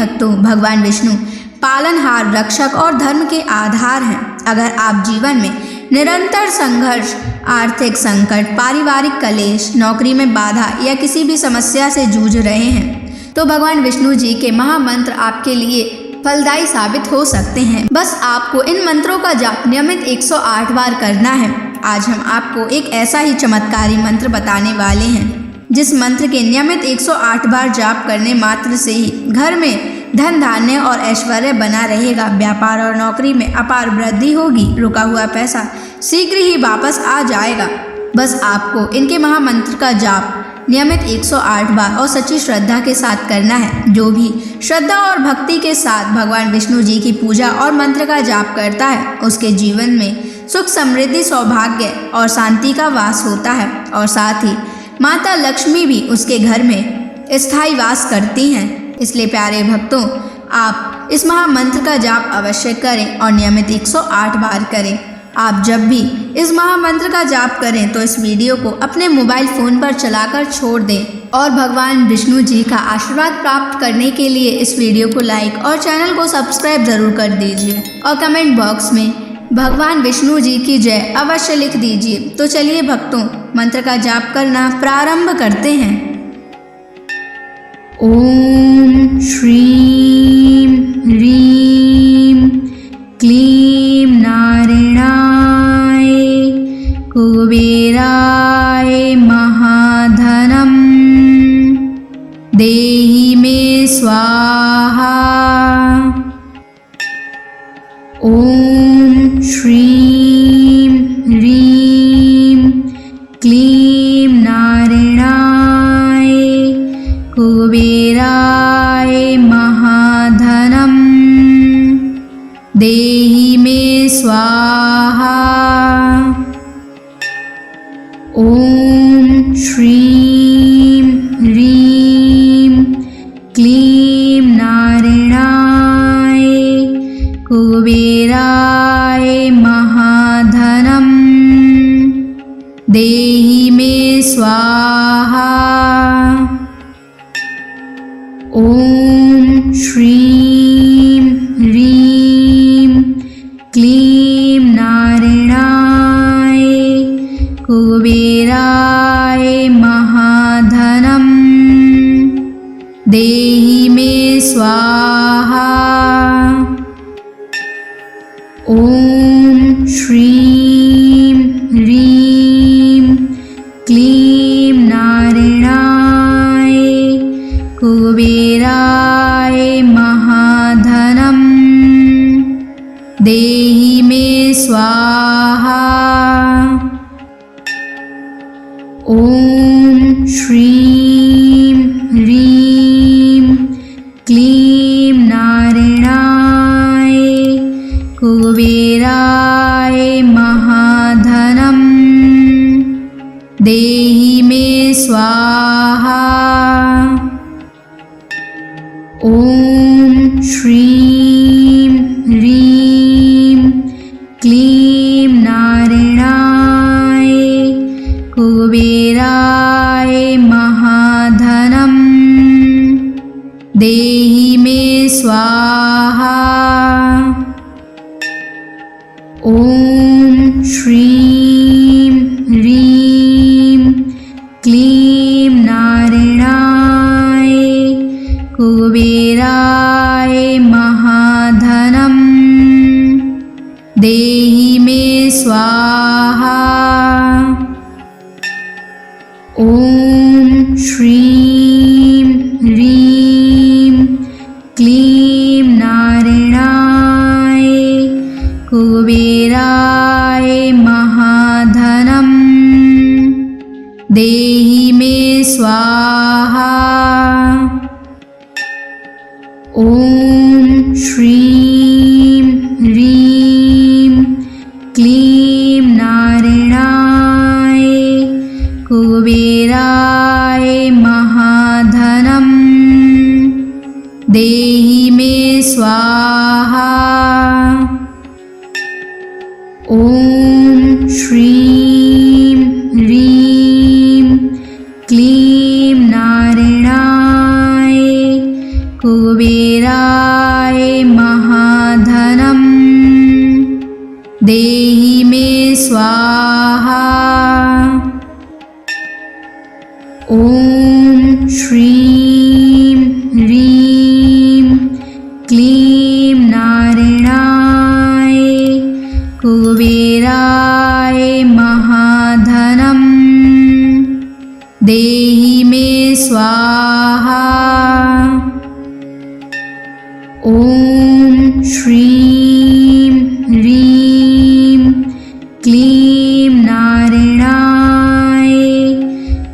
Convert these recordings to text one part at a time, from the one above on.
भक्तों, भगवान विष्णु पालनहार, रक्षक और धर्म के आधार हैं। अगर आप जीवन में निरंतर संघर्ष, आर्थिक संकट, पारिवारिक कलेश, नौकरी में बाधा या किसी भी समस्या से जूझ रहे हैं तो भगवान विष्णु जी के महामंत्र आपके लिए फलदायी साबित हो सकते हैं। बस आपको इन मंत्रों का जाप नियमित 108 बार करना है। आज हम आपको एक ऐसा ही चमत्कारी मंत्र बताने वाले हैं जिस मंत्र के नियमित 108 बार जाप करने मात्र से ही घर में धन धान्य और ऐश्वर्य बना रहेगा। व्यापार और नौकरी में अपार वृद्धि होगी। रुका हुआ पैसा शीघ्र ही वापस आ जाएगा। बस आपको इनके महामंत्र का जाप नियमित 108 बार और सच्ची श्रद्धा के साथ करना है। जो भी श्रद्धा और भक्ति के साथ भगवान विष्णु जी की पूजा और मंत्र का जाप करता है उसके जीवन में सुख, समृद्धि, सौभाग्य और शांति का वास होता है और साथ ही माता लक्ष्मी भी उसके घर में स्थायी वास करती हैं। इसलिए प्यारे भक्तों, आप इस महामंत्र का जाप अवश्य करें और नियमित 108 बार करें। आप जब भी इस महामंत्र का जाप करें तो इस वीडियो को अपने मोबाइल फ़ोन पर चलाकर छोड़ दें और भगवान विष्णु जी का आशीर्वाद प्राप्त करने के लिए इस वीडियो को लाइक और चैनल को सब्सक्राइब ज़रूर कर दीजिए और कमेंट बॉक्स में भगवान विष्णु जी की जय अवश्य लिख दीजिए। तो चलिए भक्तों, मंत्र का जाप करना प्रारंभ करते हैं। ओम श्रीं ह्रीं क्लीं नारायणाय कुबेराय महाधनं देहि मे स्वाहा। ओम श्रीं ह्रीं क्लीं नारायणाय कुबेराय महाधनं देहि मे स्वाहा। ओम श्रीं ह्रीं क्लीं नारायणाय कुबेराय महाधनं देहि मे स्वाहा। ओम श्रीं ह्रीं क्लीं नारायणाय कुबेराय महाधनं देहि मे स्वाहा। ओम श्रीं ह्रीं क्लीं नारायणाय कुबेराय महाधनं देहि मे स्वाहा। ओम श्रीं ह्रीं क्लीं नारायणाय कुबेराय महाधनं देहि मे स्वाहा। ओम श्रीं ह्रीं क्लीं नारायणाय कुबेराय महाधनं देहि मे स्वाहा। ओम श्रीं ह्रीं क्लीं नारायणाय कुबेराय महाधनं देहि मे स्वाहा। ओम श्रीं ह्रीं क्लीं नारायणाय कुबेराय महाधनं देहि मे स्वाहा। ओम श्रीं ह्रीं क्लीं नारायणाय कुबेराय महाधनं देहि मे स्वाहा। ओम श्रीं ह्रीं क्लीं नारायणाय कुबेराय स्वाहा। ॐ श्रीं ह्रीं क्लीं नारायणाय कुबेराय महाधनं देहि मे स्वाहा। ॐ श्रीं ह्रीं क्लीं नारायणाय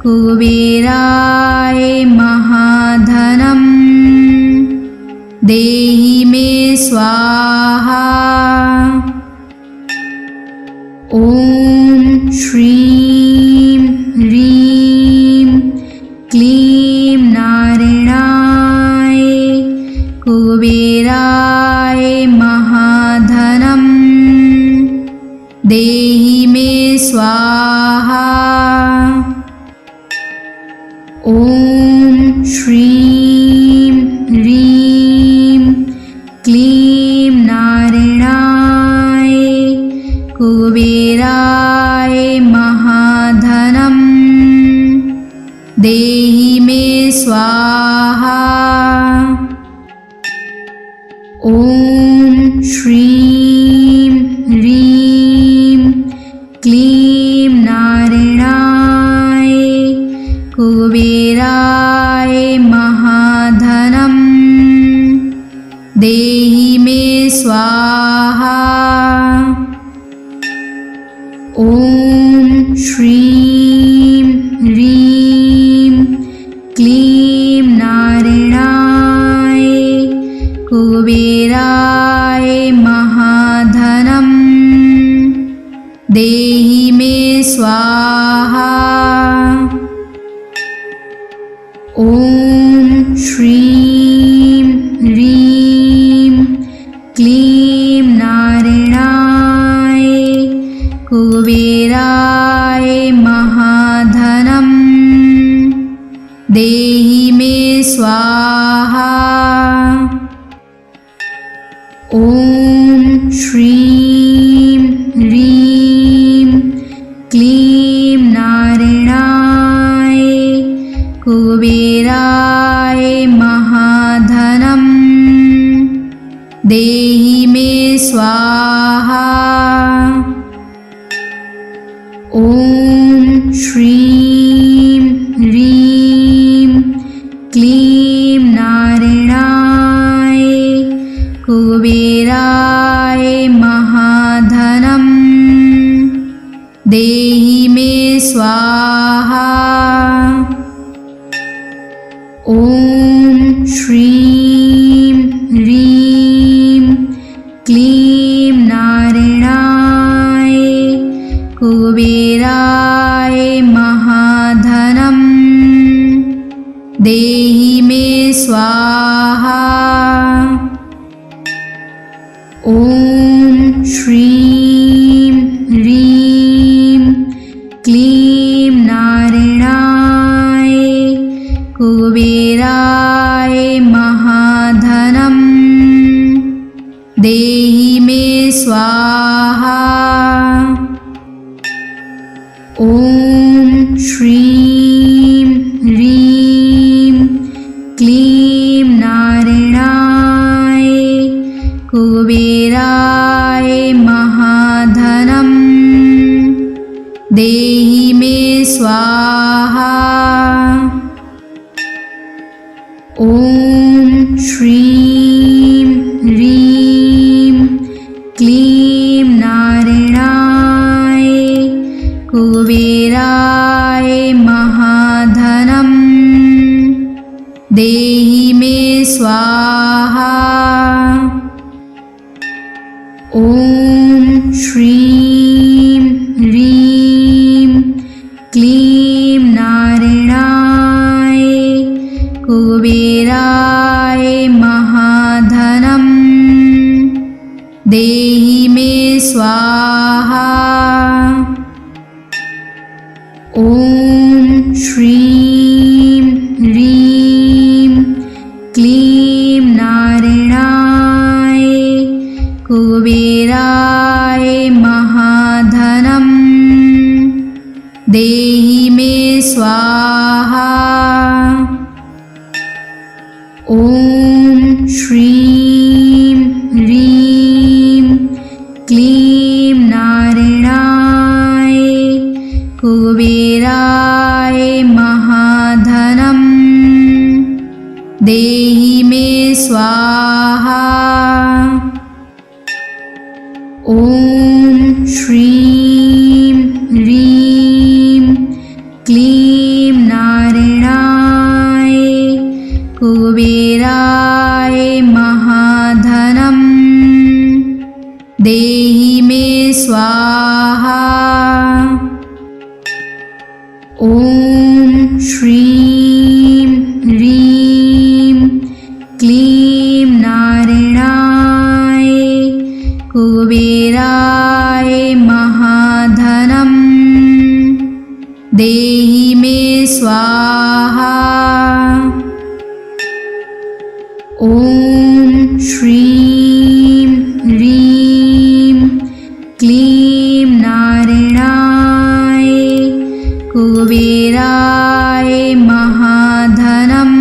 कुबेराय महाधनं देहि मे स्वाहा। ॐ श्रीं ह्रीं क्लीं नारायणाय कुबेराय महाधनं देहि मे स्वाहा। ॐ श्रीं ह्रीं क्लीं नारायणाय कुबेराय महाधनं देहि मे स्वाहा। ॐ श्रीं ह्रीं क्लीं नारायणाय कुबेराय महाधनं देहि मे स्वाहा। ॐ श्रीं ह्रीं क्लीं नारायणाय कुबेराय महाधनं देहि मे स्वाहा। ॐ श्रीं ह्रीं क्लीं नारायणाय कुबेराय महाधनं देहि मे स्वाहा। ॐ श्रीं ह्रीं क्लीं नारायणाय कुबेराय महाधनं देहि मे स्वाहा। ॐ श्रीं ह्रीं क्लीं नारायणाय कुबेराय महाधनं देहि मे स्वाहा। ॐ श्रीं ह्रीं क्लीं नारायणाय कुबेराय महाधनं देहि मे स्वाहा। ॐ श्रीं ह्रीं क्लीं नारायणाय कुबेराय महाधनं देहि मे स्वाहा। ॐ श्रीं ह्रीं क्लीं नारायणाय कुबेराय महाधनं देहि मे स्वाहा। ॐ श्रीं ह्रीं क्लीं नारायणाय कुबेराय महाधनं देहि मे स्वाहा। ॐ श्रीं ह्रीं क्लीं नारायणाय कुबेराय महाधनं देहि मे स्वाहा। ॐ श्रीं ह्रीं क्लीं नारायणाय कुबेराय महाधनं देहि मे स्वाहा। ॐ श्रीं ह्रीं क्लीं नारायणाय कुबेराय महाधनं देहि मे स्वाहा। ॐ श्रीं ह्रीं क्लीं नारायणाय कुबेराय महाधनं देहि मे स्वाहा। ॐ श्रीं ह्रीं क्लीं नारायणाय कुबेराय महाधनं देहि मे स्वाहा। ॐ श्रीं ह्रीं क्लीं नारायणाय कुबेराय महाधनं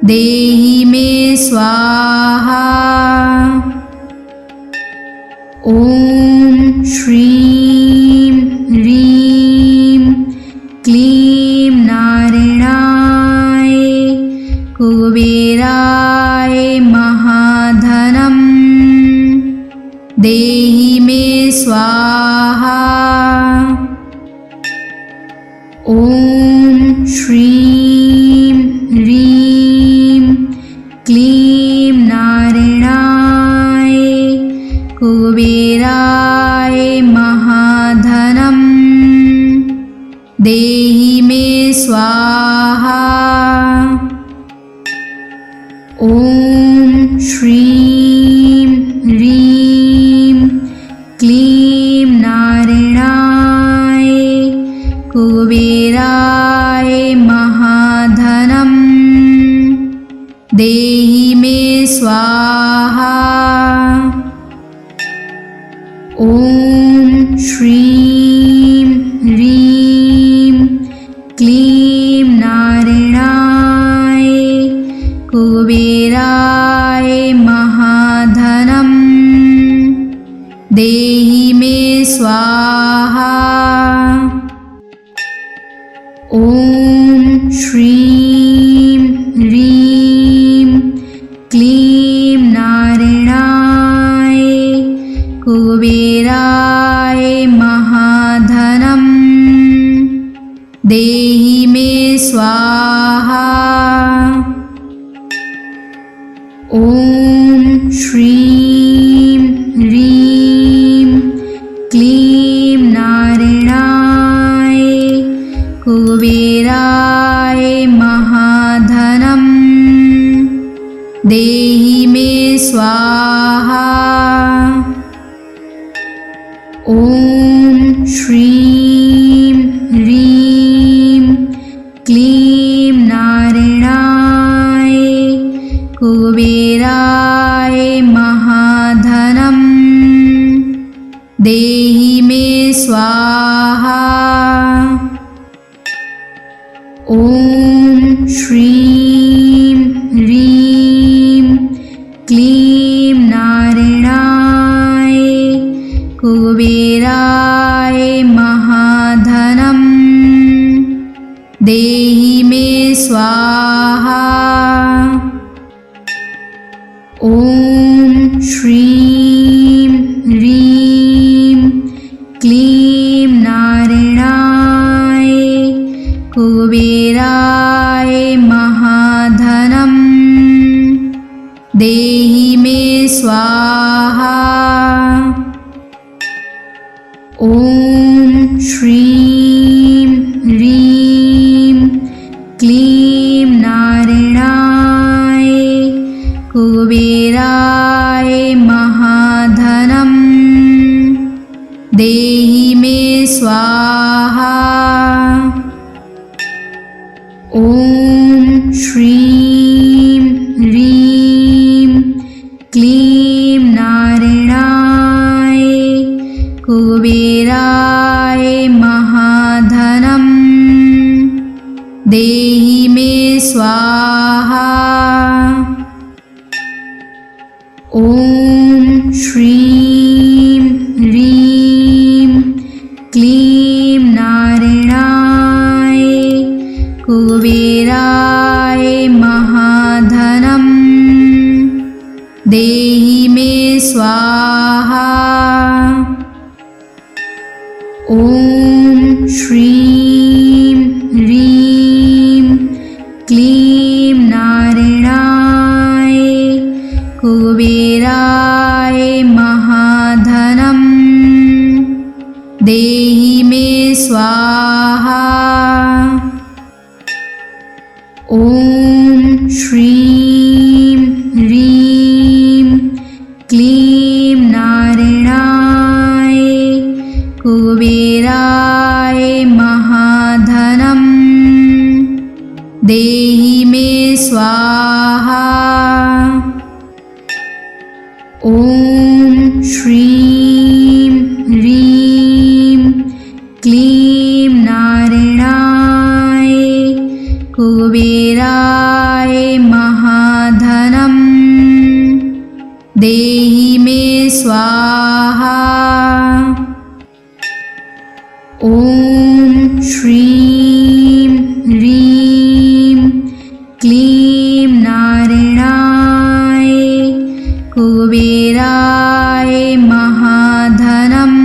देहि मे स्वाहा। ॐ श्रीं ह्रीं क्लीं नारायणाय कुबेराय महाधनं देहि मे स्वाहा। ॐ श्रीं ह्रीं क्लीं नारायणाय कुबेराय महाधनं देहि मे स्वाहा। ॐ श्रीं ह्रीं क्लीं नारायणाय कुबेराय महाधनं देहि मे स्वाहा। ॐ श्रीं ह्रीं क्लीं नारायणाय कुबेराय महाधनं देहि मे स्वाहा। ॐ श्रीं ह्रीं क्लीं नारायणाय कुबेराय महाधनं देहि मे स्वाहा। ॐ श्रीं ह्रीं क्लीं नारायणाय कुबेराय महाधनं देहि मे स्वाहा। ॐ श्रीं ह्रीं क्लीं नारायणाय कुबेराय महाधनं देहि मे स्वाहा। ॐ श्रीं ह्रीं क्लीं नारायणाय कुबेराय महाधनं देहि मे स्वाहा। ॐ श्रीं ह्रीं क्लीं नारायणाय कुबेराय महाधनं देहि मे स्वाहा। ॐ श्रीं ह्रीं क्लीं नारायणाय कुबेराय महाधनं देहि मे स्वाहा। ॐ श्रीं ह्रीं क्लीं नारायणाय कुबेराय महाधनम् देहि मे स्वाहा। ॐ श्रीं ह्रीं क्लीं नारायणाय कुबेराय महाधनम् देहि मे स्वाहा। ॐ श्रीं ह्रीं क्लीं नारायणाय कुबेराय महाधनम् देहि मे स्वाहा। ॐ श्रीं ह्रीं क्लीं नारायणाय कुबेराय महाधनम् देहि मे स्वाहा। ॐ श्रीं ह्रीं क्लीं नारायणाय कुबेराय महाधनम् देहि मे स्वाहा। ॐ श्रीं ह्रीं क्लीं नारायणाय कुबेराय महाधनम्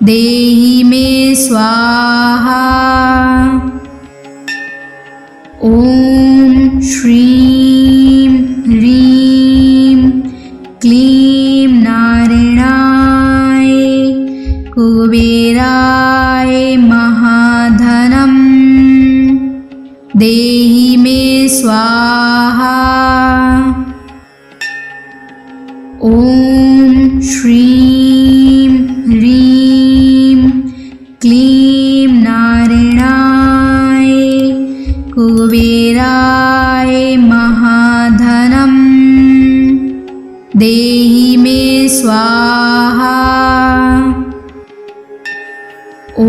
देहि मे स्वाहा। ॐ श्रीं ह्रीं क्लीं नारायणाय कुबेराय महाधनम् देहि मे स्वाहा। ॐ श्रीं ह्रीं क्लीं नारायणाय कुबेराय महाधनम् देहि मे स्वाहा। ॐ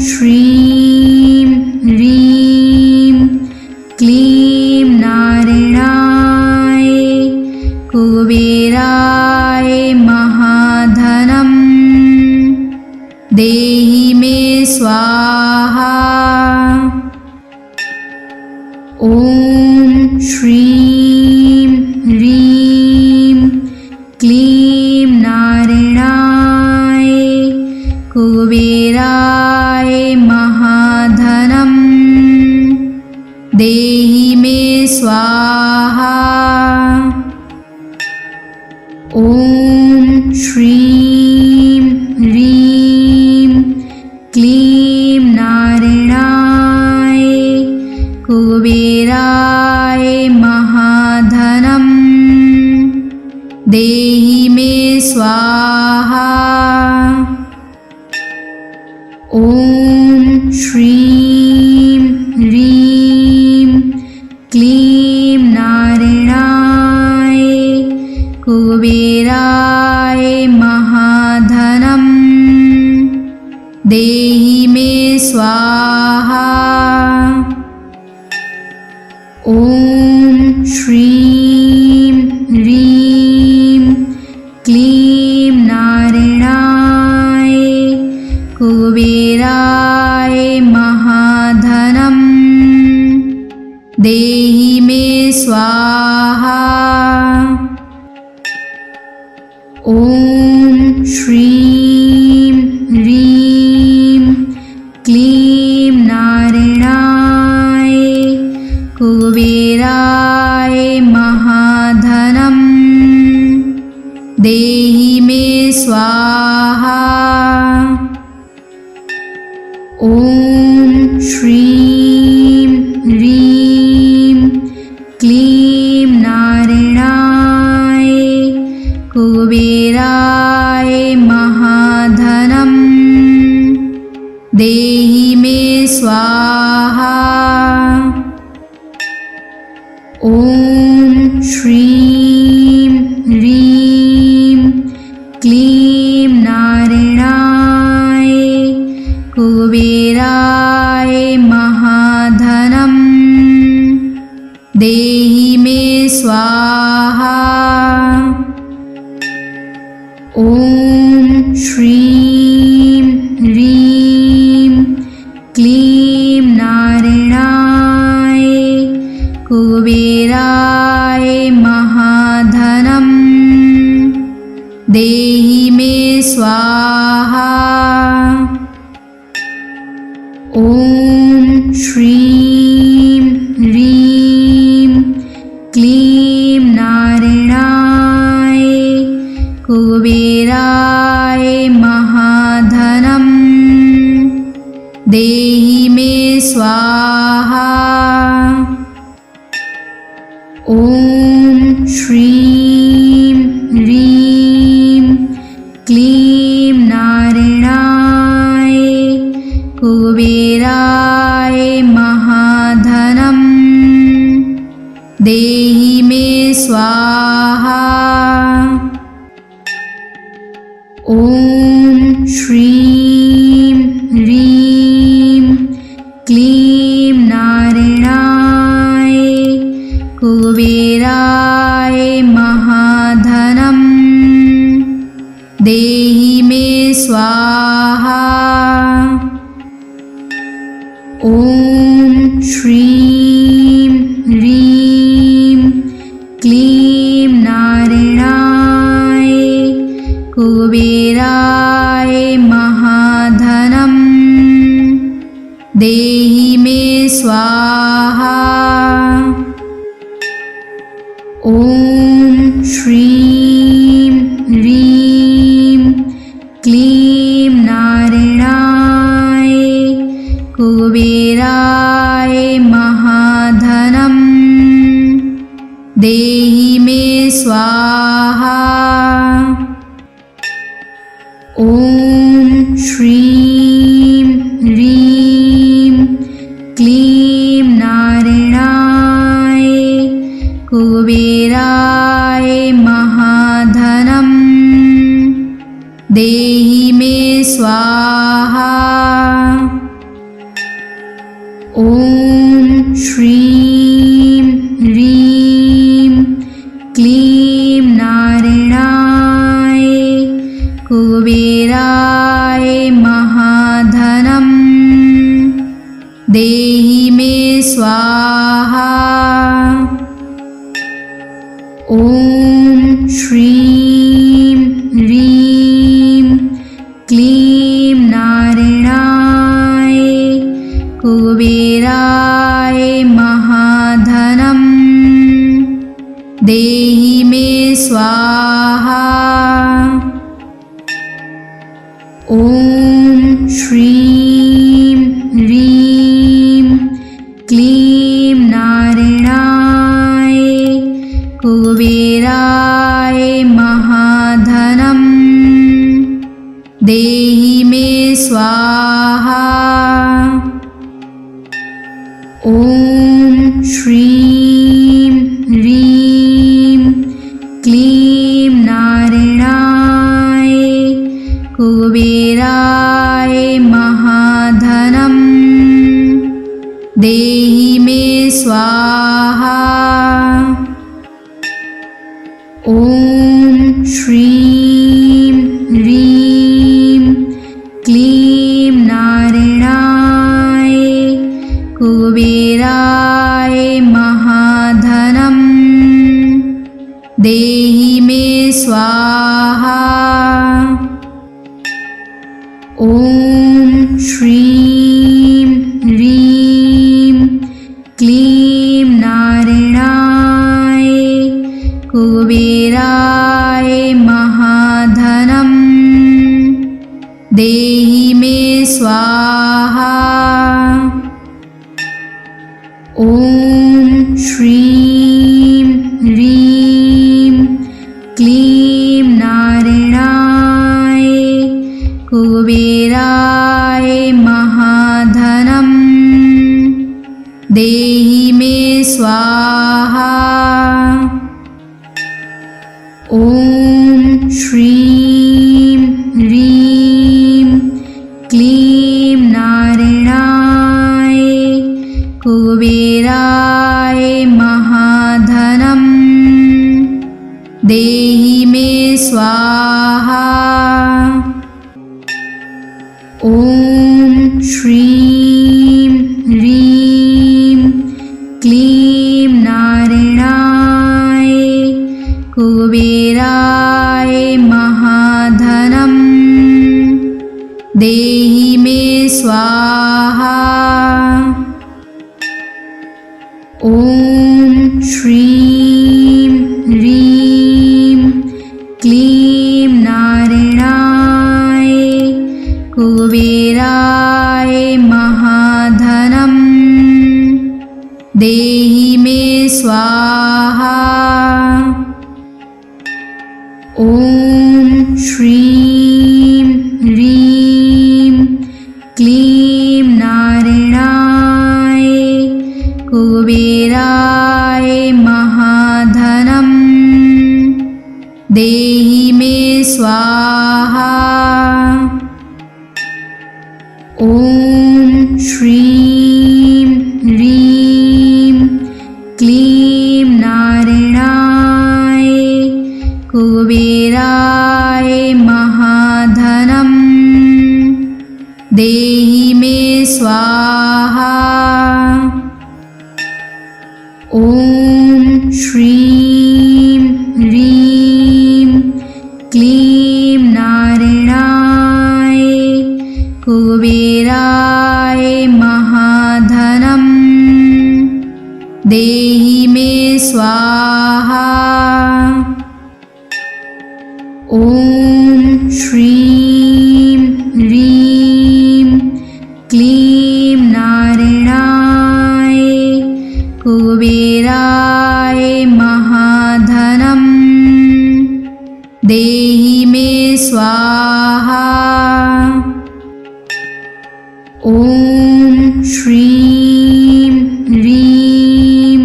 श्रीं ह्रीं क्लीं नारायणाय कुबेराय महाधनम् देहि मे स्वाहा। ॐ श्रीं ह्रीं क्लीं नारायणाय कुबेराय महाधनम् देहि मे स्वाहा। ॐ श्रीं ह्रीं क्लीं नारायणाय कुबेराय महाधनम् देहि मे स्वाहा। ॐ श्रीं ह्रीं क्लीं नारायणाय कुबेराय महाधनम् देहि मे स्वाहा। ॐ श्रीं ह्रीं क्लीं नारायणाय कुबेराय महाधनम् देहि मे स्वाहा। ॐ श्रीं ह्रीं क्लीं नारायणाय कुबेराय महाधनम् देहि मे स्वाहा। ॐ श्रीं ह्रीं क्लीं नारायणाय कुबेराय महाधनम् देहि मे स्वाहा। ॐ श्रीं ह्रीं क्लीं नारायणाय ॐ श्रीं ह्रीं क्लीं नारायणाय कुबेराय महाधनं देहि मे स्वाहा। ॐ श्रीं ह्रीं क्लीं नारायणाय कुबेराय महाधनं देहि मे स्वाहा। ॐ श्रीं ह्रीं क्लीं नारायणाय कुबेराय महाधनं देहि मे स्वाहा। ॐ श्रीं ह्रीं क्लीं नारायणाय कुबेराय महाधनं देहि मे स्वाहा। ॐ श्रीं ह्रीं क्लीं नारायणाय कुबेराय महाधनं देहि मे स्वाहा। ॐ श्रीं ह्रीं क्लीं नारायणाय कुबेराय महाधनं देहि मे स्वाहा। ॐ श्रीं ह्रीं क्लीं नारायणाय कुबेराय महाधनं देहि मे स्वाहा। ॐ श्रीं ह्रीं क्लीं नारायणाय कुबेराय महाधनं देहि मे स्वाहा। ॐ श्रीं ह्रीं क्लीं नारायणाय कुबेराय महाधनं देहि मे स्वाहा। ॐ श्रीं ह्रीं क्लीं नारायणाय कुबेराय महाधनं देहि मे स्वाहा। ॐ श्रीं ह्रीं क्लीं नारायणाय कुबेराय महाधनं देहि मे स्वाहा। ॐ श्रीं ह्रीं क्लीं नारायणाय कुबेराय महाधनं देहि मे स्वाहा। ॐ श्रीं ह्रीं क्लीं नारायणाय कुबेराय महाधनं देहि मे स्वाहा। ॐ श्रीं ह्रीं क्लीं नारायणाय कुबेराय महाधनं देहि मे स्वाहा। ॐ श्रीं ह्रीं क्लीं नारायणाय कुबेराय महाधनं देहि देहि मे स्वाहा। ॐ श्रीं ह्रीं क्लीं नारायणाय कुबेराय महाधनं देहि मे स्वाहा। ॐ श्रीं ह्रीं क्लीं नारायणाय कुबेराय महाधनं देहि मे स्वाहा। ॐ श्रीं ह्रीं क्लीं नारायणाय कुबेराय महाधनं देहि मे स्वाहा। ॐ श्रीं ह्रीं क्लीं नारायणाय कुबेराय महाधनं देहि मे स्वाहा। ॐ श्रीं ह्रीं क्लीं नारायणाय कुबेराय महाधनं देहि मे स्वाहा। ॐ श्रीं ह्रीं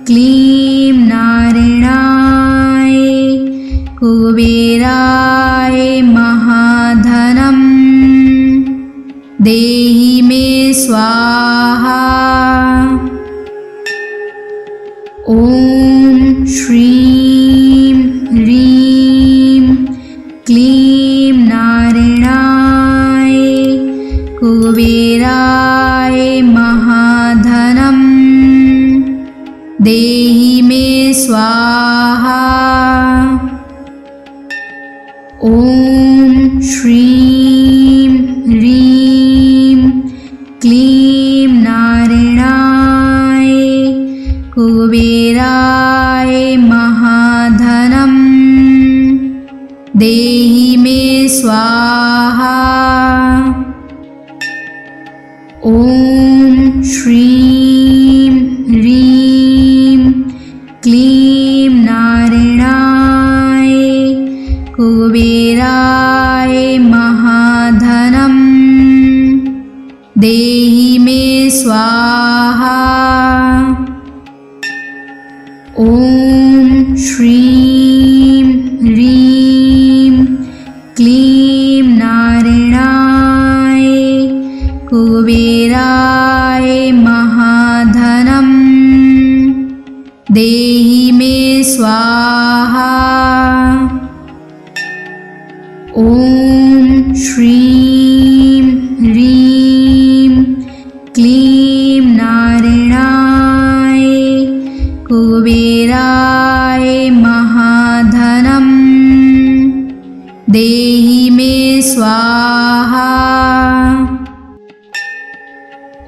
क्लीं नारायणाय कुबेराय महाधनं देहि मे स्वाहा। ॐ श्रीं ह्रीं क्लीं नारायणाय कुबेराय महाधनं देहि मे स्वाहा। ॐ श्रीं ह्रीं क्लीं नारायणाय कुबेराय महाधनं देहि मे स्वाहा। ॐ श्रीं ह्रीं क्लीं नारायणाय कुबेराय महाधनं देहि मे स्वाहा। ॐ श्रीं ह्रीं क्लीं नारायणाय कुबेराय महाधनं देहि मे स्वाहा। ॐ श्रीं ह्रीं क्लीं नारायणाय कुबेराय महाधनं देहि मे स्वाहा।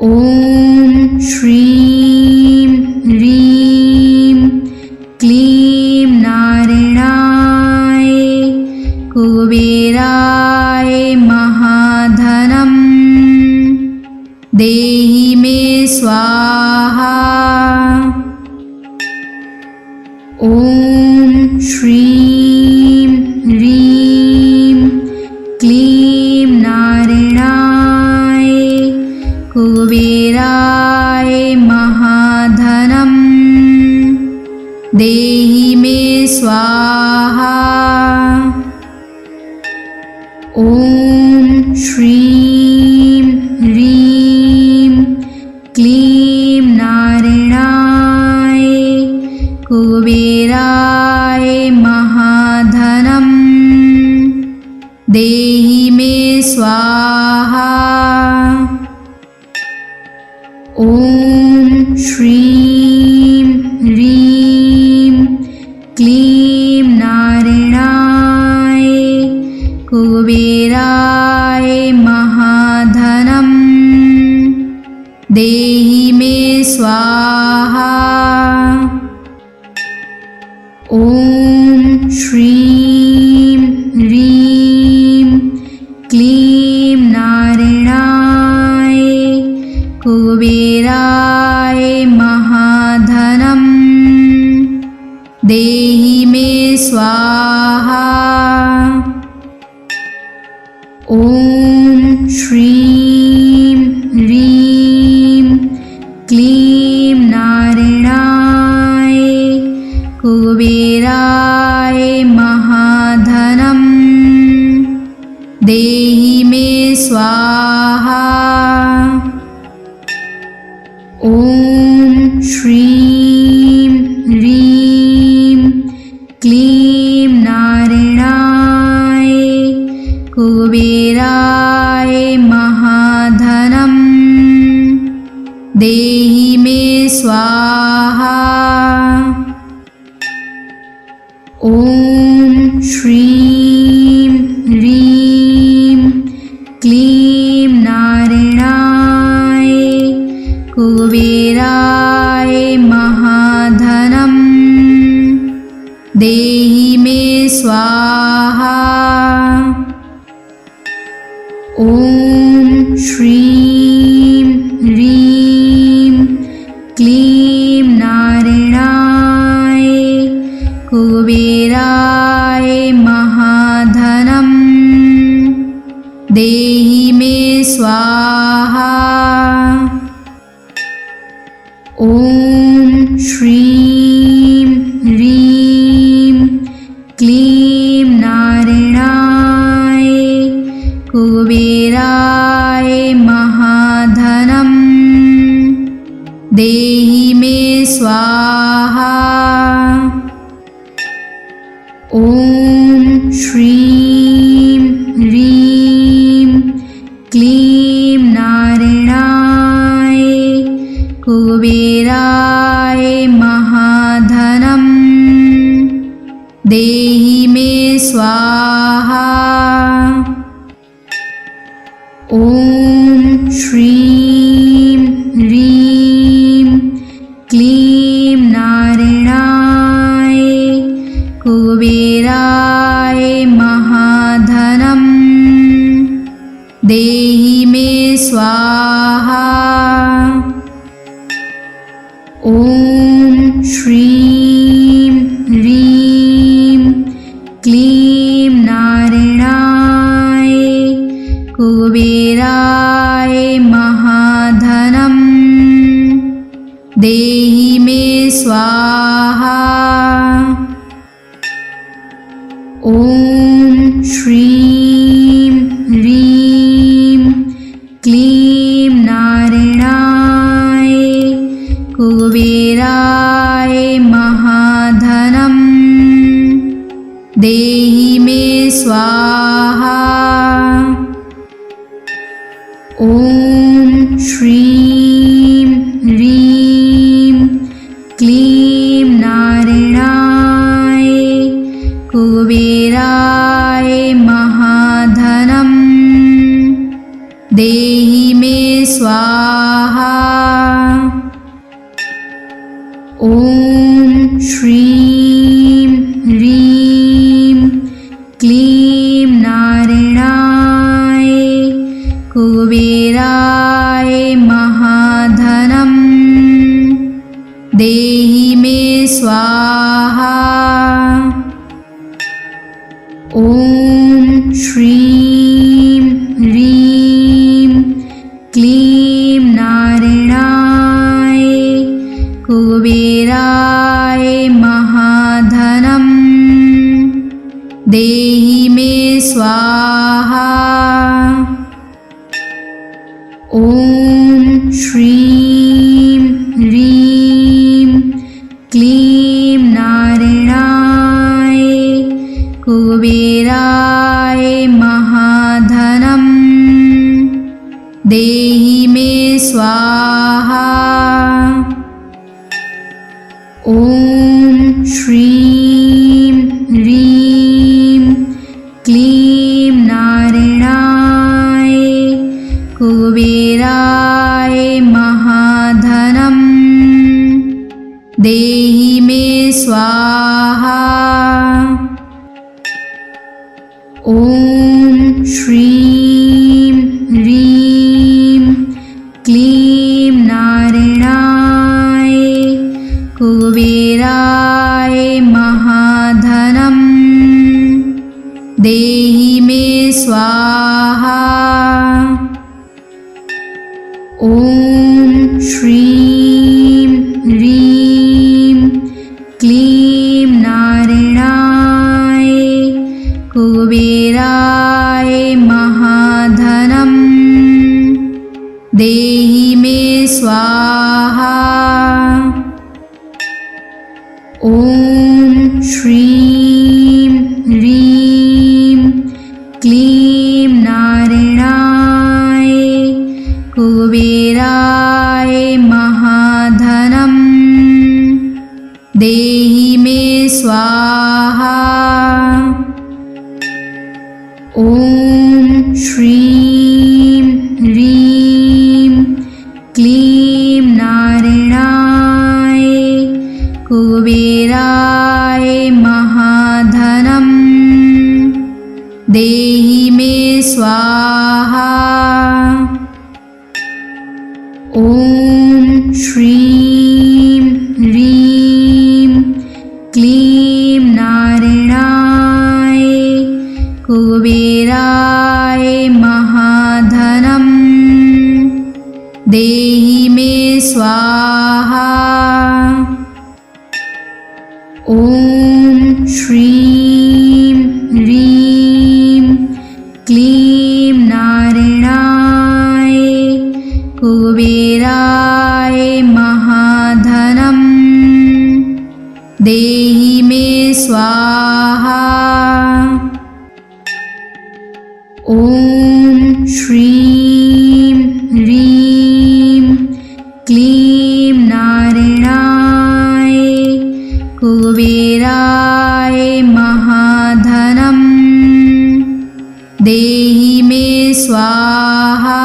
ॐ श्रीं ह्रीं क्लीं नारायणाय कुबेराय महाधनं देहि मे स्वाहा। ॐ श्रीं ह्रीं क्लीं नारायणाय कुबेराय महाधनं देहि मे स्वाहा। ॐ श्रीं ह्रीं क्लीं नारायणाय कुबेराय महाधनं देहि मे स्वाहा। ॐ श्रीं ह्रीं क्लीं नारायणाय कुबेराय स्वाहा। ॐ श्रीं ह्रीं क्लीं नारायणाय कुबेराय महाधनं देहि मे स्वाहा। ॐ श्रीं ह्रीं क्लीं नारायणाय कुबेराय महाधनं देहि मे स्वाहा। ॐ श्रीं ह्रीं क्लीं नारायणाय कुबेराय महाधनं देहि मे स्वाहा। ॐ श्रीं ह्रीं क्लीं नारायणाय कुबेराय महाधनं देहि मे स्वाहा। ॐ श्रीं ह्रीं क्लीं नारायणाय कुबेराय महाधनं देहि मे स्वाहा। ॐ श्रीं ह्रीं क्लीं नारायणाय कुबेराय महाधनं देहि मे स्वाहा। ॐ श्रीं ह्रीं क्लीं नारायणाय कुबेराय महाधनं देहि मे स्वाहा। ॐ श्रीं ह्रीं क्लीं नारायणाय कुबेराय महाधनं देहि मे स्वाहा। ॐ श्रीं ह्रीं क्लीं नारायणाय कुबेराय महाधनं देहि मे स्वाहा। ॐ श्रीं ह्रीं क्लीं नारायणाय कुबेराय महाधनं देहि मे स्वाहा। ॐ श्रीं ह्रीं क्लीं नारायणाय कुबेराय महाधनं देहि मे स्वाहा। ॐ श्रीं ह्रीं क्लीं नारायणाय कुबेराय महाधनं देहि मे स्वाहा। ॐ श्रीं ह्रीं क्लीं नारायणाय कुबेराय महाधनं देहि मे स्वाहा। ॐ श्रीं ह्रीं क्लीं नारायणाय कुबेराय महाधनं देहि मे स्वाहा। ॐ श्रीं ह्रीं क्लीं नारायणाय कुबेराय महाधनं ॐ श्रीं ह्रीं क्लीं नारायणाय कुबेराय महाधनं देहि मे स्वाहा। ॐ श्रीं ह्रीं क्लीं नारायणाय कुबेराय महाधनं देहि मे स्वाहा। ॐ श्रीं ह्रीं क्लीं नारायणाय कुबेराय महाधनं देहि मे स्वाहा। ॐ श्रीं ह्रीं क्लीं नारायणाय कुबेराय महाधनं देहि मे स्वाहा। ॐ श्रीं ह्रीं क्लीं नारायणाय कुबेराय महाधनं देहि मे स्वाहा। ॐ श्रीं ह्रीं क्लीं नारायणाय कुबेराय महाधनं देहि मे स्वाहा।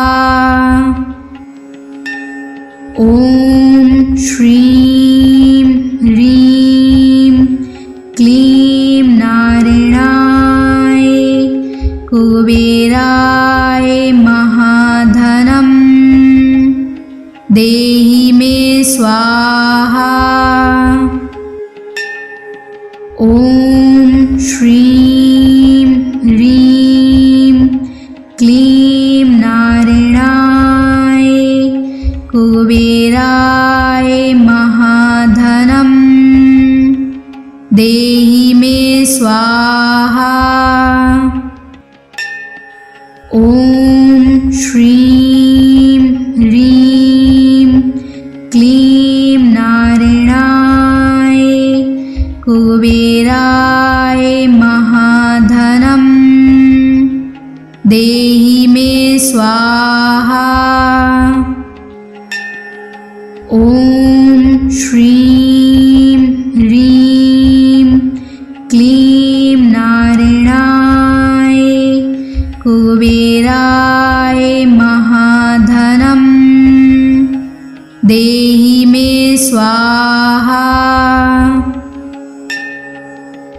ॐ श्रीं ह्रीं क्लीं नारायणाय कुबेराय महाधनं देहि मे स्वाहा। ॐ श्रीं ह्रीं क्लीं नारायणाय कुबेराय महाधनं देहि मे स्वाहा। ॐ श्रीं ह्रीं क्लीं नारायणाय कुबेराय महाधनं देहि मे स्वाहा। ॐ श्रीं ह्रीं क्लीं नारायणाय कुबेराय महाधनं देहि मे स्वाहा।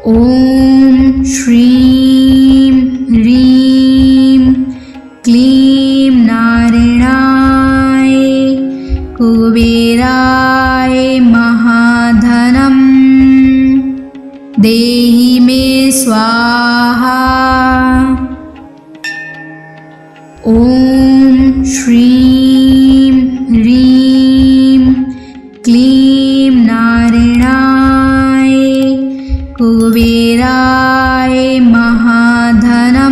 ॐ श्रीं ह्रीं क्लीं नारायणाय कुबेराय महाधनं देहि मे स्वाहा। ॐ श्रीं ह्रीं क्लीं नारायणाय कुबेराय महाधनं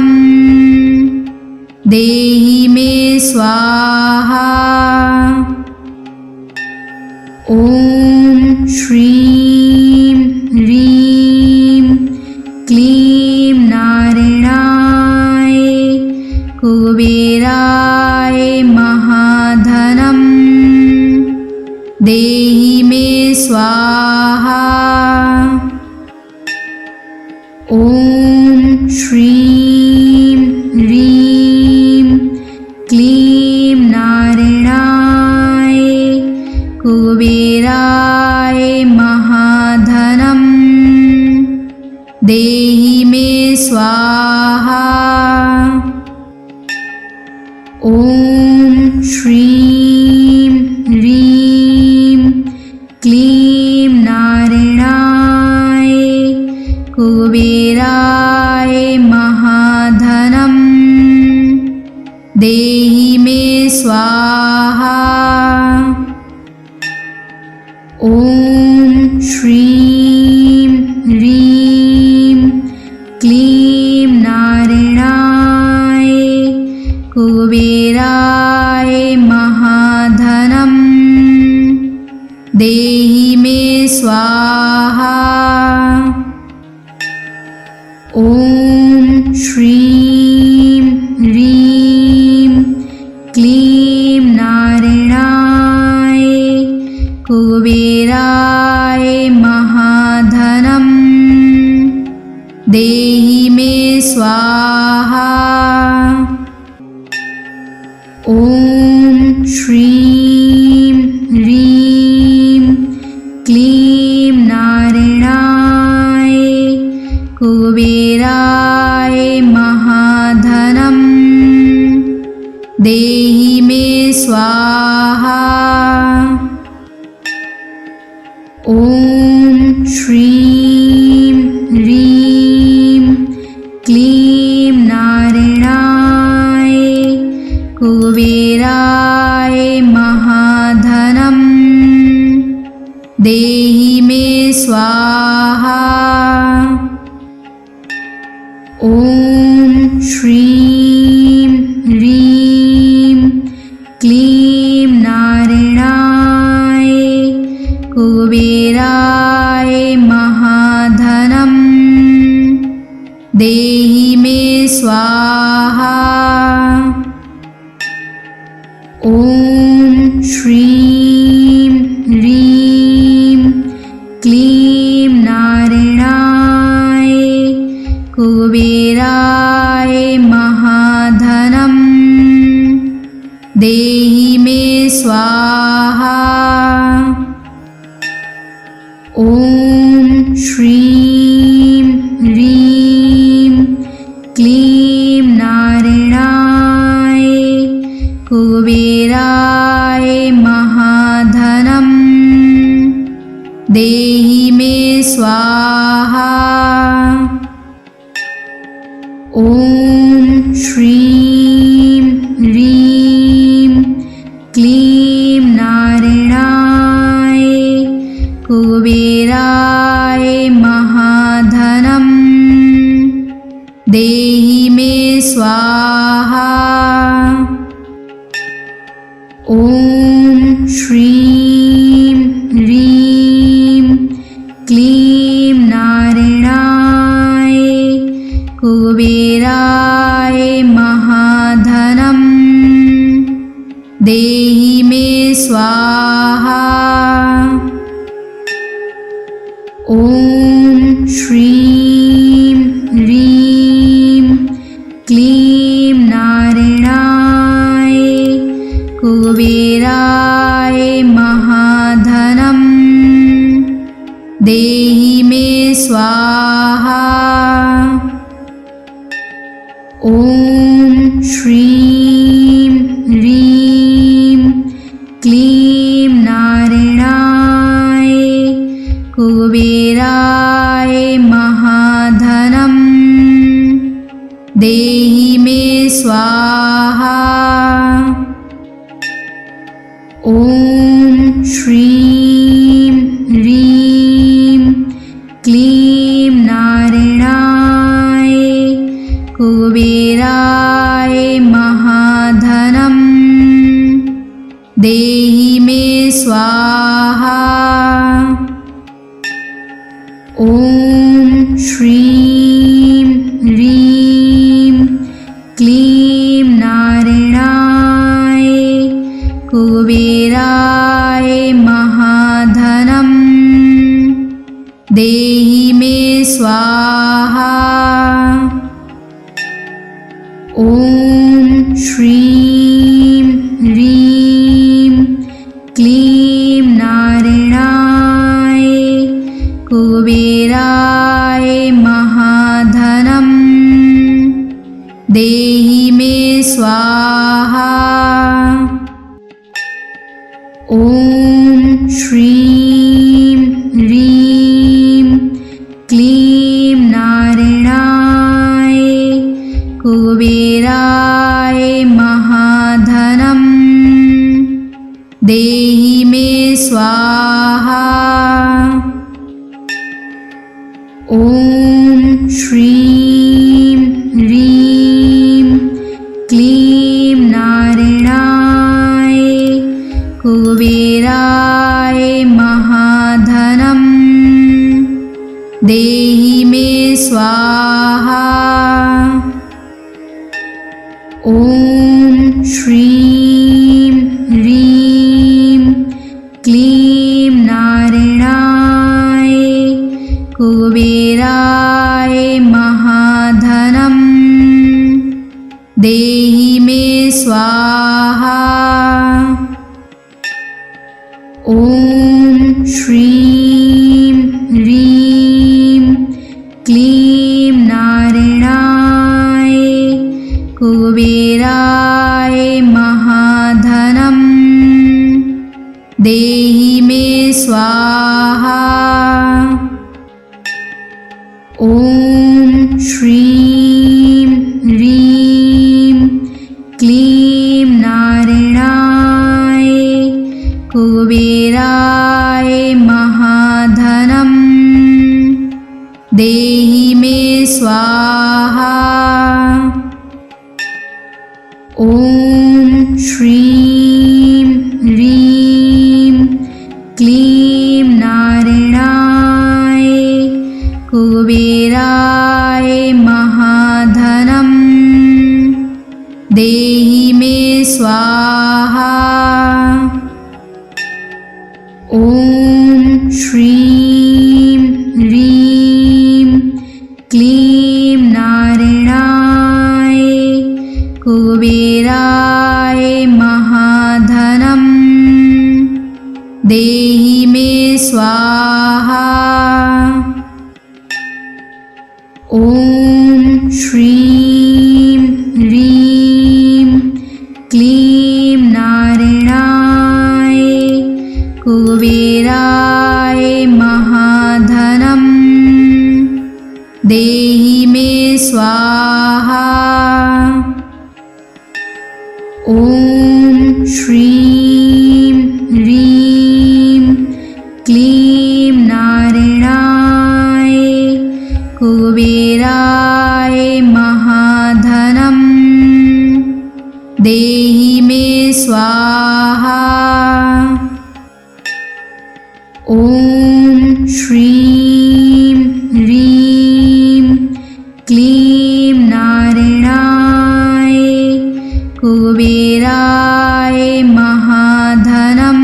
देहि मे स्वाहा। ॐ श्रीं ह्रीं क्लीं नारायणाय कुबेराय महाधनं देहि मे स्वाहा। ॐ श्रीं ह्रीं क्लीं नारायणाय कुबेराय महाधनं देहि मे स्वाहा। ॐ श्रीं ह्रीं क्लीं नारायणाय कुबेराय महाधनं देहि देहि मे स्वाहा। ॐ श्रीं ह्रीं क्लीं नारायणाय कुबेराय महाधनं देहि मे स्वाहा। ॐ श्रीं ह्रीं क्लीं नारायणाय कुबेराय महाधनं देहि मे स्वाहा। ॐ श्रीं ह्रीं क्लीं नारायणाय कुबेराय महाधनं देहि मे स्वाहा। ॐ श्रीं ह्रीं क्लीं नारायणाय कुबेराय महाधनं देहि मे स्वाहा। ॐ श्रीं ह्रीं क्लीं नारायणाय कुबेराय महाधनं देहि मे स्वाहा। ॐ श्रीं ह्रीं क्लीं नारायणाय कुबेराय महाधनं देहि मे स्वाहा। ॐ श्रीं ह्रीं क्लीं नारायणाय कुबेराय महाधनं देहि मे स्वाहा। ॐ श्रीं ह्रीं क्लीं नारायणाय कुबेराय महाधनं देहि मे स्वाहा। ॐ श्रीं ह्रीं क्लीं नारायणाय कुबेराय महाधनं देहि मे स्वाहा। ॐ श्रीं ह्रीं क्लीं नारायणाय कुबेराय महाधनं देहि मे स्वाहा। ॐ श्रीं ह्रीं क्लीं नारायणाय कुबेराय महाधनं देहि मे स्वाहा। ॐ श्रीं ह्रीं क्लीं नारायणाय कुबेराय महाधनं देहि मे स्वाहा। ॐ श्रीं ह्रीं क्लीं नारायणाय कुबेराय महाधनं देहि मे स्वाहा। ॐ श्रीं ह्रीं क्लीं नारायणाय कुबेराय महाधनं देहि मे स्वाहा। ॐ श्रीं ह्रीं क्लीं नारायणाय कुबेराय महाधनं स्वाहा। ॐ श्रीं ह्रीं क्लीं नारायणाय कुबेराय महाधनं देहि मे स्वाहा। ॐ श्रीं ह्रीं क्लीं नारायणाय कुबेराय महाधनं देहि मे स्वाहा। ॐ श्रीं ह्रीं क्लीं नारायणाय कुबेराय महाधनं देहि मे स्वाहा। ॐ श्रीं ह्रीं क्लीं नारायणाय कुबेराय महाधनं देहि मे स्वाहा। ॐ श्रीं ह्रीं क्लीं नारायणाय कुबेराय महाधनं देहि मे स्वाहा। ॐ श्रीं ह्रीं क्लीं नारायणाय कुबेराय महाधनं देहि मे स्वाहा। ॐ श्रीं ह्रीं क्लीं नारायणाय कुबेराय महाधनं देहि मे स्वाहा। ॐ श्रीं ह्रीं क्लीं नारायणाय कुबेराय महाधनं देहि मे स्वाहा। ॐ श्रीं ह्रीं क्लीं नारायणाय कुबेराय महाधनं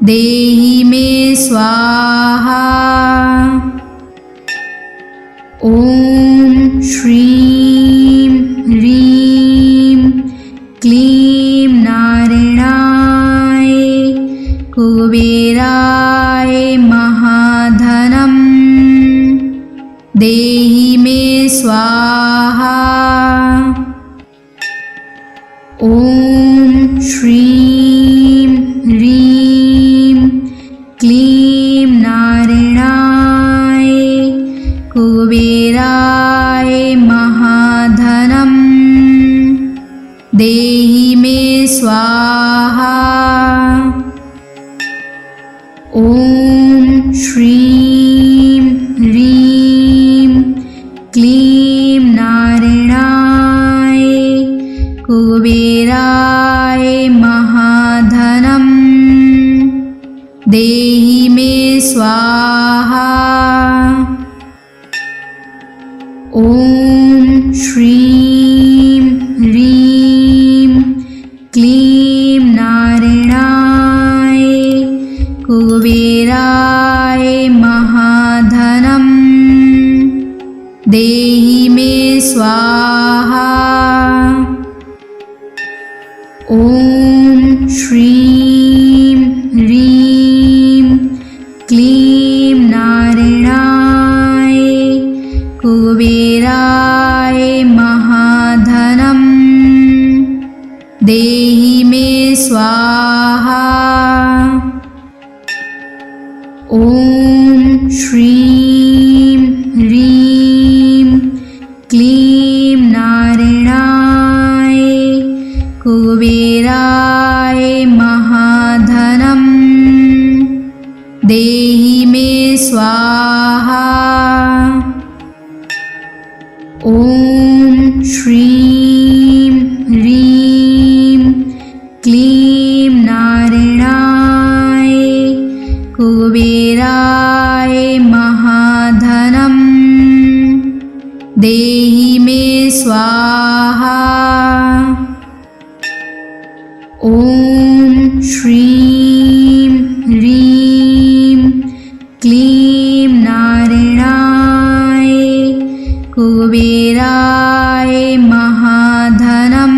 देहि मे स्वाहा। ॐ श्रीं ह्रीं क्लीं नारायणाय कुबेराय महाधनं देहि मे स्वाहा। ॐ श्रीं ह्रीं क्लीं नारायणाय कुबेराय महाधनं देहि मे स्वाहा। ॐ श्रीं ह्रीं क्लीं नारायणाय कुबेराय महाधनं देहि मे स्वाहा। ॐ श्रीं ह्रीं क्लीं नारायणाय कुबेराय महाधनं देहि मे स्वाहा। ॐ श्रीं ह्रीं क्लीं नारायणाय कुबेराय महाधनं देहि मे स्वाहा। ॐ श्रीं ह्रीं क्लीं नारायणाय कुबेराय महाधनं स्वाहा। ॐ श्रीं ह्रीं क्लीं नारायणाय कुबेराय महाधनं देहि मे स्वाहा। ॐ श्रीं ह्रीं क्लीं नारायणाय कुबेराय महाधनं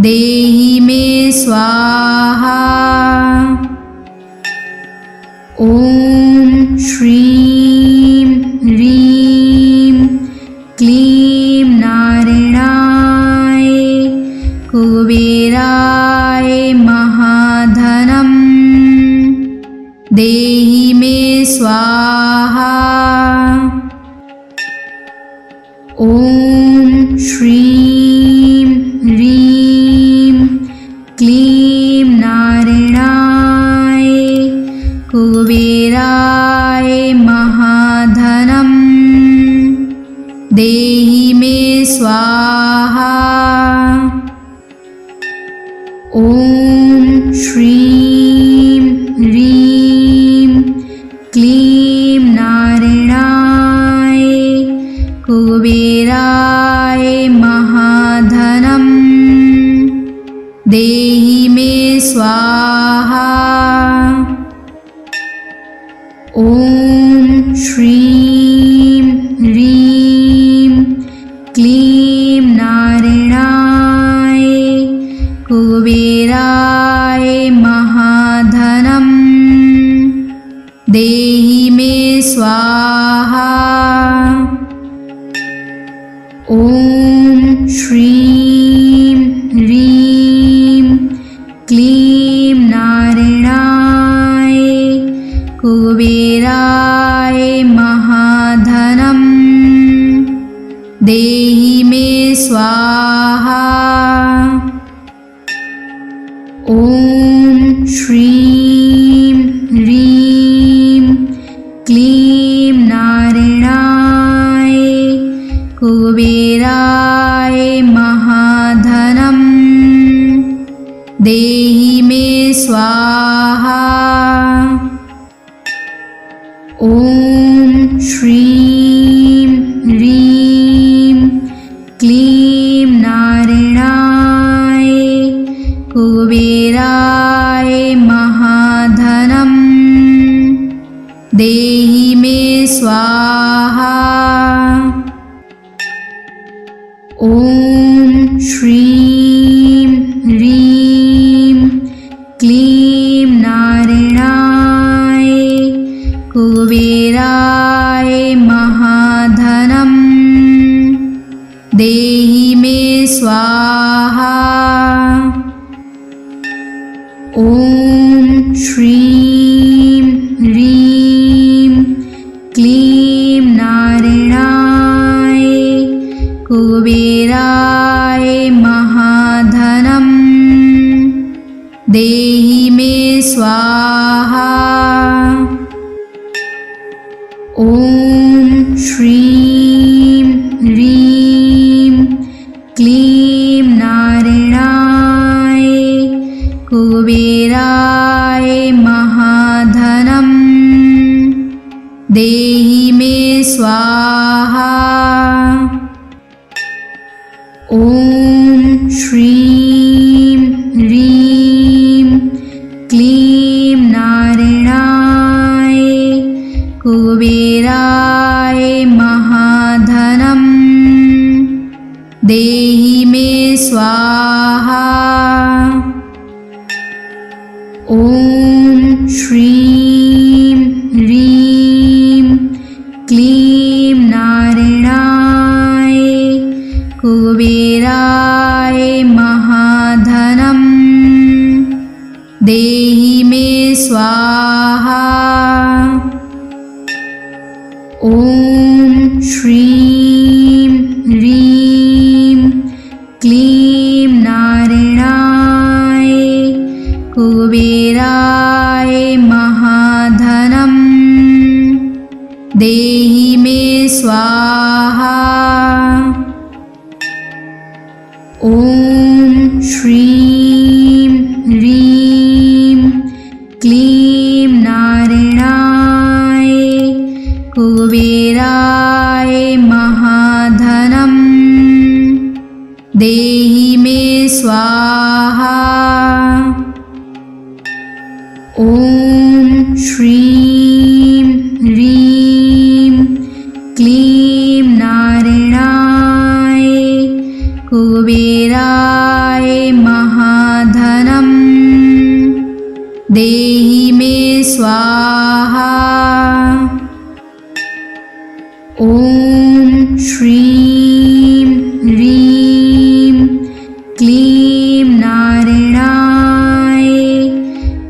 देहि मे स्वाहा। ॐ श्रीं ह्रीं क्लीं नारायणाय कुबेराय महाधनं देहि मे स्वाहा। ॐ श्रीं ह्रीं क्लीं नारायणाय कुबेराय महाधनं देहि मे स्वाहा। ॐ श्रीं ह्रीं क्लीं नारायणाय कुबेराय महाधनं देहि मे स्वाहा। ॐ श्रीं ह्रीं क्लीं नारायणाय कुबेराय महाधनं देहि मे स्वाहा। ॐ श्रीं ह्रीं क्लीं नारायणाय कुबेराय महाधनं देहि मे स्वाहा। ॐ श्रीं ह्रीं क्लीं नारायणाय कुबेराय महाधनं देहि मे स्वाहा। ॐ श्रीं ह्रीं क्लीं नारायणाय कुबेराय महाधनं देहि मे स्वाहा। ॐ श्रीं ह्रीं क्लीं नारायणाय कुबेराय महाधनं देहि मे स्वाहा। ॐ श्रीं ह्रीं क्लीं नारायणाय कुबेराय महाधनं देहि मे स्वाहा। ॐ श्रीं ह्रीं क्लीं नारायणाय कुबेराय महाधनं देहि मे स्वाहा। ॐ श्रीं ह्रीं क्लीं नारायणाय कुबेराय महाधनं देहि मे स्वाहा। ॐ श्रीं ह्रीं क्लीं नारायणाय कुबेराय महाधनं देहि मे स्वाहा। ॐ श्रीं ह्रीं क्लीं नारायणाय कुबेराय महाधनं स्वाहा। ॐ श्रीं ह्रीं क्लीं नारायणाय कुबेराय महाधनं देहि मे स्वाहा। ॐ श्रीं ह्रीं क्लीं नारायणाय कुबेराय महाधनं देहि मे स्वाहा। ॐ श्रीं ह्रीं क्लीं नारायणाय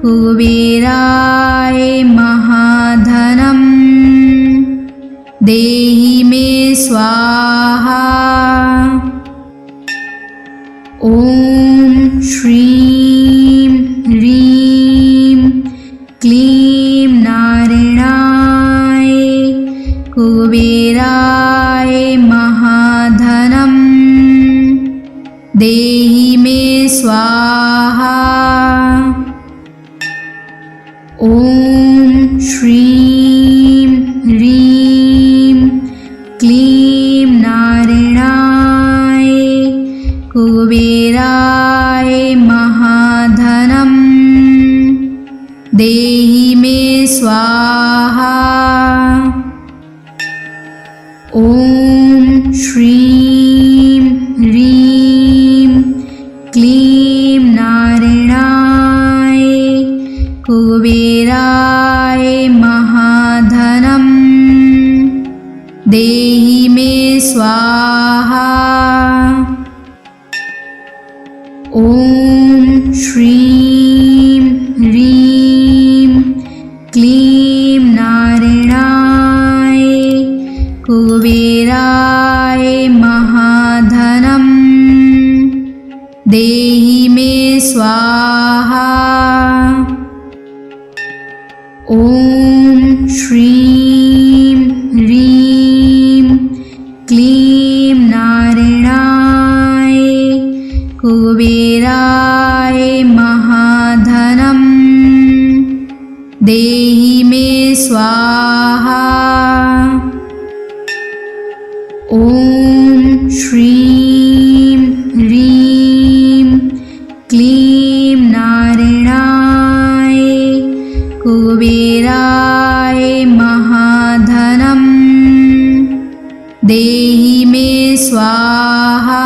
कुबेराय महाधनं देहि मे स्वाहा। ॐ श्रीं ह्रीं क्लीं नारायणाय कुबेराय महाधनं देहि मे स्वाहा। ॐ श्रीं ह्रीं क्लीं नारायणाय कुबेराय महाधनं देहि मे स्वाहा। ॐ श्रीं ह्रीं क्लीं नारायणाय कुबेराय महाधनं देहि मे स्वाहा। ॐ श्रीं ह्रीं क्लीं नारायणाय कुबेराय महाधनं देहि मे स्वाहा। ॐ श्रीं ह्रीं क्लीं नारायणाय कुबेराय महाधनं देहि मे स्वाहा। ॐ श्रीं ह्रीं क्लीं नारायणाय कुबेराय महाधनं देहि मे स्वाहा।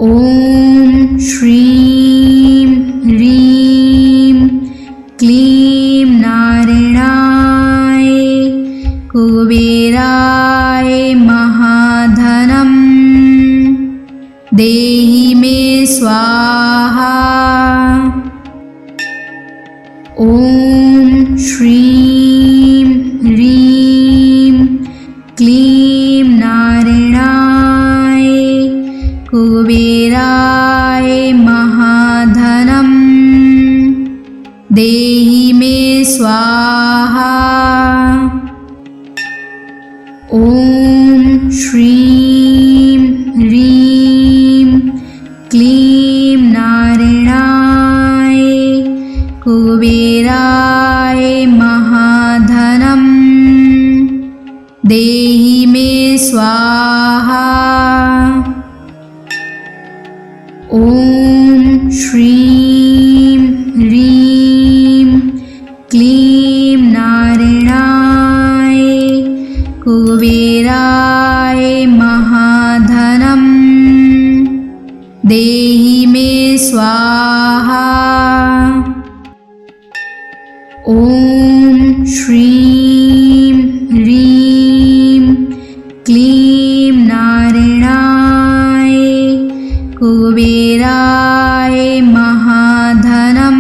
ॐ श्रीं ह्रीं क्लीं नारायणाय कुबेराय महाधनं देहि मे स्वाहा। ॐ श्रीं ह्रीं क्लीं नारायणाय कुबेराय महाधनं देहि मे स्वाहा। ॐ श्रीं ह्रीं क्लीं नारायणाय कुबेराय महाधनं देहि मे स्वाहा। ॐ श्रीं ह्रीं क्लीं नारायणाय कुबेराय महाधनं देहि मे स्वाहा। ॐ श्रीं ह्रीं क्लीं नारायणाय कुबेराय महाधनं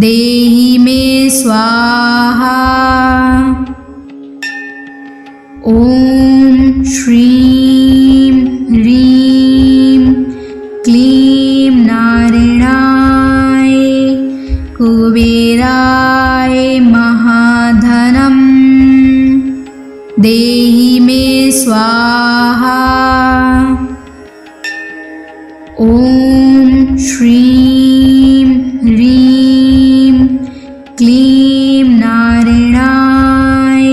देहि मे स्वाहा। ॐ श्रीं ह्रीं क्लीं नारायणाय कुबेराय महाधनं ॐ श्रीं ह्रीं क्लीं नारायणाय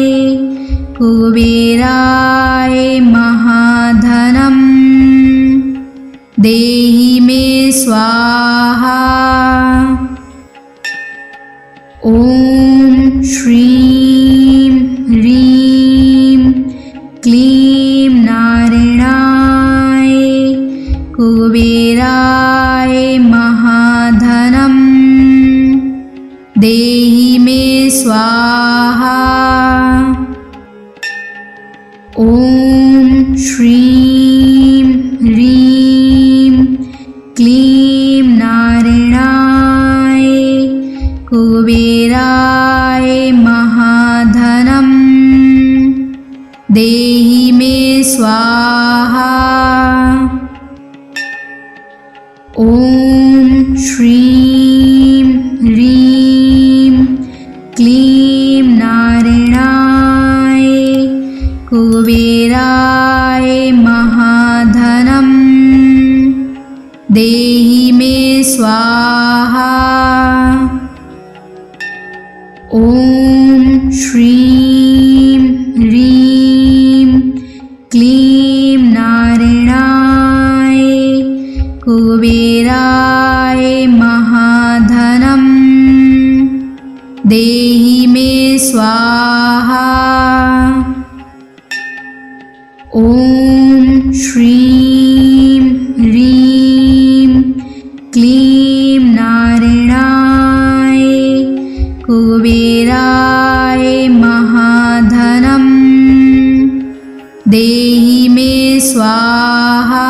कुबेराय महाधनं देहि मे स्वाहा। ॐ श्रीं ह्रीं क्लीं नारायणाय कुबेराय महाधनं देहि मे स्वाहा। ॐ श्रीं ह्रीं क्लीं नारायणाय कुबेराय महाधनं देहि मे स्वाहा। ॐ श्रीं ह्रीं क्लीं नारायणाय कुबेराय महाधनं देहि मे स्वाहा। ॐ श्रीं ह्रीं क्लीं नारायणाय कुबेराय महाधनं देहि मे स्वाहा। ॐ श्रीं ह्रीं क्लीं नारायणाय कुबेराय महाधनं देहि मे स्वाहा।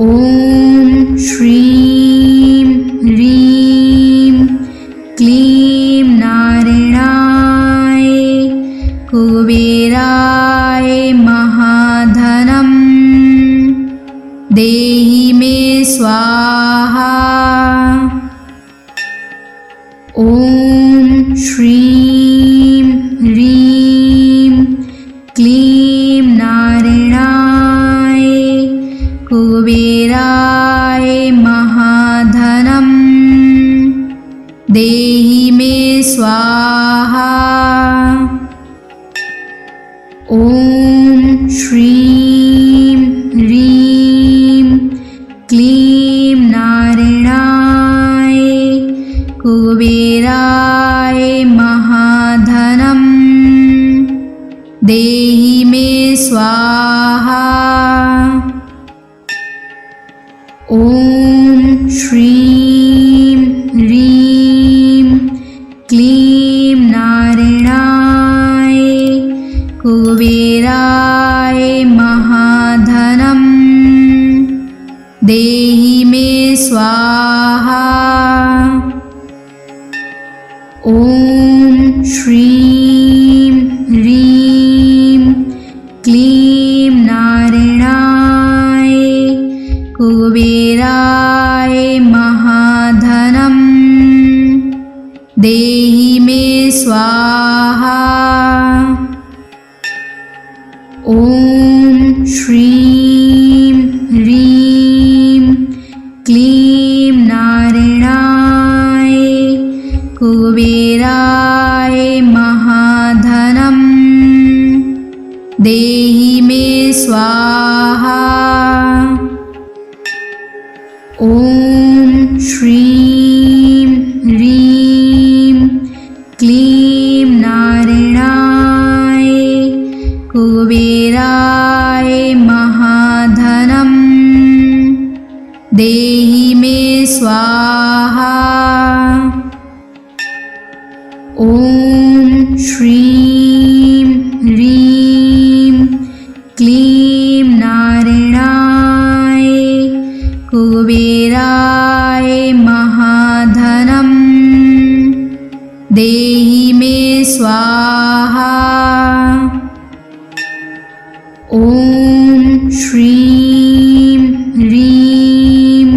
ॐ श्रीं ह्रीं क्लीं नारायणाय कुबेराय महाधनं देहि मे स्वाहा। ॐ श्रीं ह्रीं क्लीं नारायणाय कुबेराय महाधनं देहि मे स्वाहा। ॐ श्रीं ह्रीं क्लीं नारायणाय कुबेराय महाधनं देहि मे स्वाहा। ॐ श्रीं ह्रीं क्लीं नारायणाय कुबेराय महाधनं देहि मे स्वाहा। ॐ श्रीं ह्रीं क्लीं नारायणाय कुबेराय महाधनं देहि मे स्वाहा। ॐ श्रीं ह्रीं क्लीं नारायणाय कुबेराय महाधनं देहि मे स्वाहा। ॐ श्रीं ह्रीं क्लीं नारायणाय कुबेराय महाधनं देहि मे स्वाहा। ॐ श्रीं ह्रीं क्लीं नारायणाय कुबेराय महाधनं देहि मे स्वाहा। ॐ श्रीं ह्रीं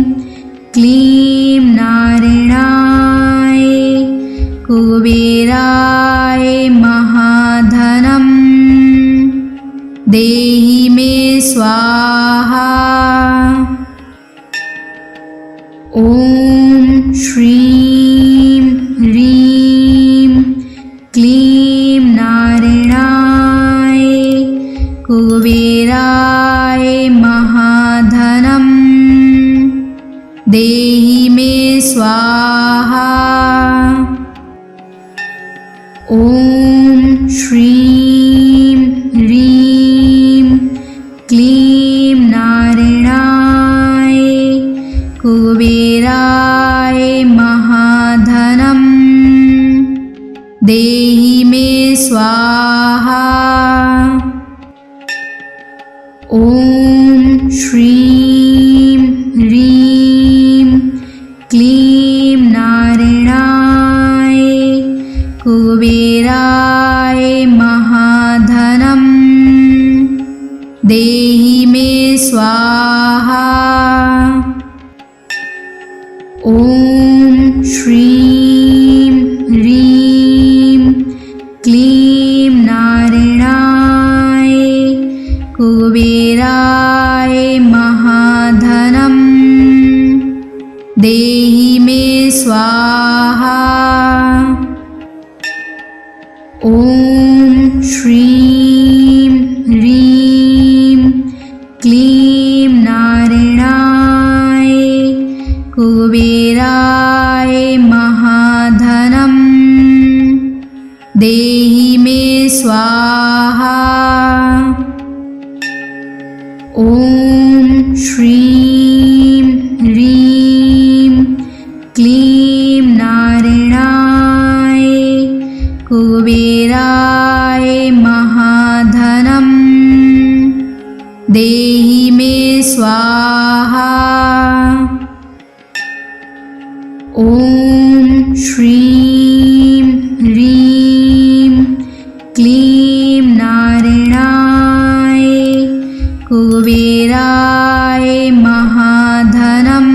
क्लीं नारायणाय कुबेराय महाधनं देहि देहि मे स्वाहा। ॐ श्रीं ह्रीं क्लीं नारायणाय कुबेराय महाधनं देहि मे स्वाहा। ॐ श्रीं ह्रीं क्लीं नारायणाय कुबेराय महाधनं देहि मे स्वाहा। ॐ श्रीं ह्रीं क्लीं नारायणाय कुबेराय महाधनं देहि मे स्वाहा। ॐ श्रीं ह्रीं क्लीं नारायणाय कुबेराय महाधनं देहि मे स्वाहा। ॐ श्रीं ह्रीं क्लीं नारायणाय कुबेराय महाधनं देहि मे स्वाहा। ॐ श्रीं ह्रीं क्लीं नारायणाय कुबेराय महाधनं देहि मे स्वाहा। ॐ श्रीं ह्रीं क्लीं नारायणाय कुबेराय महाधनं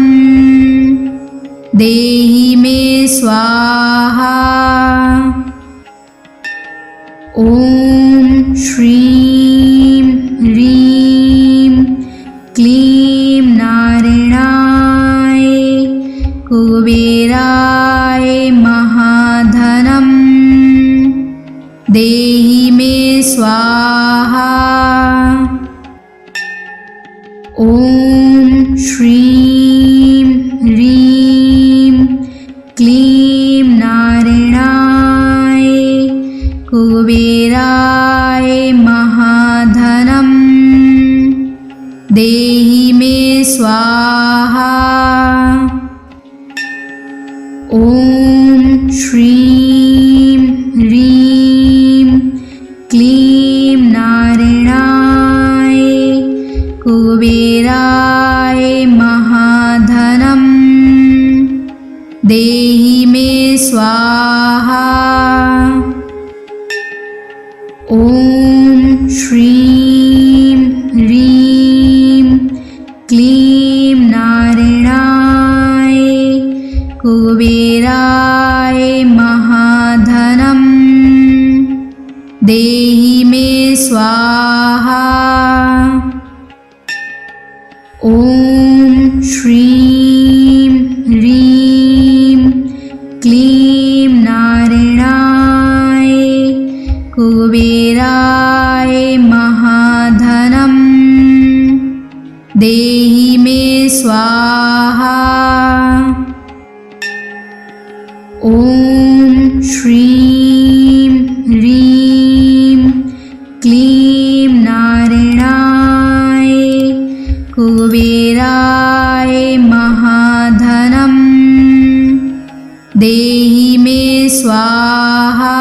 देहि मे स्वाहा। ॐ श्रीं ह्रीं क्लीं नारायणाय कुबेराय महाधनं देहि मे स्वाहा। ॐ श्रीं ह्रीं क्लीं नारायणाय कुबेराय महाधनं देहि मे स्वाहा। ॐ श्रीं ह्रीं क्लीं नारायणाय कुबेराय महाधनं देहि मे स्वाहा। ॐ श्रीं ह्रीं क्लीं नारायणाय कुबेराय महाधनं देहि मे स्वाहा। ॐ श्रीं ह्रीं क्लीं नारायणाय कुबेराय महाधनं देहि मे स्वाहा। ॐ श्रीं ह्रीं क्लीं नारायणाय कुबेराय महाधनं देहि मे स्वाहा।